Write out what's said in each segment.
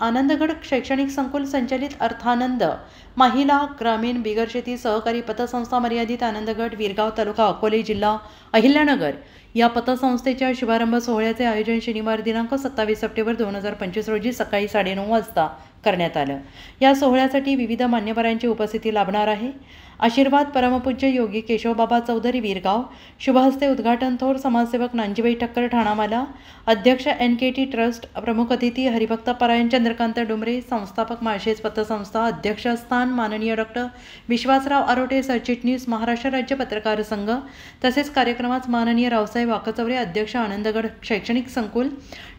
आनंदगड शैक्षणिक संकुल संचालित अर्थानंद महिला ग्रामीण बिगर शेती सहकारी पतसंस्था मर्यादित आनंदगड वीरगाव तालुका अकोले जिल्हा अहिल्यानगर या पतसंस्थेच्या शुभारंभ सोहळ्याचे आयोजन शनिवार दिनांक 27 सप्टेंबर 2025 रोजी सकाळी 9:30 वाजता करण्यात आलं। या सोहळ्यासाठी विविध मान्यवरांची उपस्थिती लाभणार आहे। आशीर्वाद परमपूज्य योगी केशवबाबा चौधरी वीरगाव, शुभहस्ते उद्घाटन थोर समाजसेवक नांजीबाई ठक्कर ठाणामाला, अध्यक्ष NKT ट्रस्ट, प्रमुख अतिथी हरिभक्त परायण चंद्रकांत डुमरे, संस्थापक माळशेज पतसंस्था, अध्यक्षस्थान माननीय डॉक्टर विश्वासराव आरोटे, सरचिटणीस महाराष्ट्र राज्य पत्रकार संघ, तसेच कार्यक्रमात माननीय रावसाहेब वाकचौरे, अध्यक्ष आनंदगड शैक्षणिक संकुल,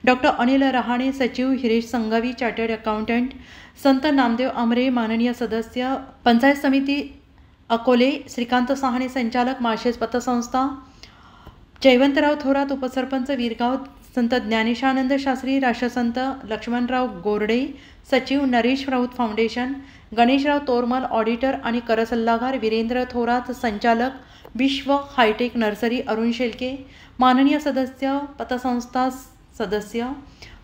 डॉक्टर अनिल रहाणे, सचिव हिरेश संघवी, चार्टर्ड अकाउंटंट, संत नामदेव आमरे, माननीय सदस्य पंचायत समिती अकोले, श्रीकांत साहणे, संचालक माळशेज पतसंस्था, जयवंतराव थोरात, उपसरपंच वीरगाव, संत ज्ञानेशानंद शास्त्री, राष्ट्रसंत लक्ष्मणराव गोरडे, सचिव नरेश राऊत फाउंडेशन, गणेशराव तोरमल, ऑडिटर आणि कर सल्लागार वीरेंद्र थोरात, संचालक विश्व हायटेक नर्सरी अरुण शेलके, माननीय सदस्य पतसंस्था सदस्य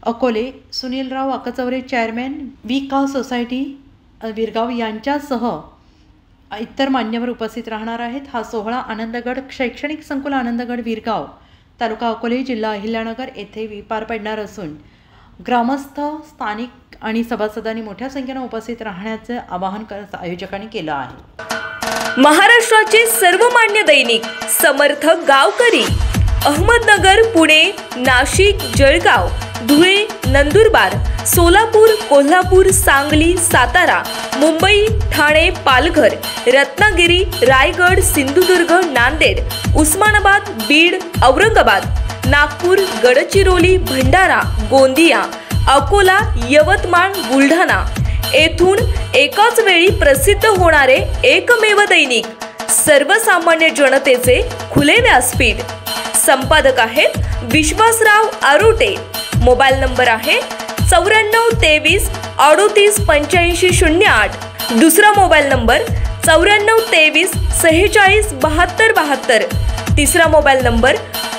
अकोले सुनीलराव वाकचौरे, चेअरमॅन विकास सोसायटी वीरगाव यांच्यासह इतर मान्यवर उपस्थित राहणार आहेत। हा सोहळा आनंदगड शैक्षणिक संकुल आनंदगड वीरगाव तालुका अकोले जिल्हा अहिल्यानगर येथे पार पडणार असून ग्रामस्थ स्थानिक आणि सभासदांनी मोठ्या संख्येने उपस्थित राहण्याचे आवाहन आयोजकांनी केलं आहे। महाराष्ट्राचे सर्वमान्य दैनिक समर्थ गावकरी अहमदनगर, पुणे, नाशिक, जळगाव, धुळे, नंदुरबार, सोलापूर, कोल्हापूर, सांगली, सातारा, मुंबई, ठाणे, पालघर, रत्नागिरी, रायगड, सिंधुदुर्ग, नांदेड, उस्मानाबाद, बीड, औरंगाबाद, नागपूर, गडचिरोली, भंडारा, गोंदिया, अकोला, यवतमाळ, बुलढाणा येथून एकाच वेळी प्रसिद्ध होणारे एकमेव दैनिक, सर्वसामान्य जनतेचे खुले व्यासपीठ। संपादक आहेत विश्वासराव आरोटे। मोबाईल नंबर आहे 9423 38 85 08। दुसरा मोबाईल नंबर 9423 46 72 72। तिसरा मोबाईल नंबर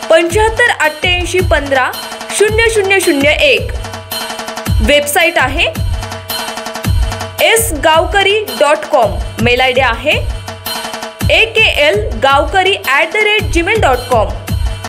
75 88 15 0001। वेबसाईट आहे sgavkari.com। मेल आयडी आहे aklgavkari@gmail.com।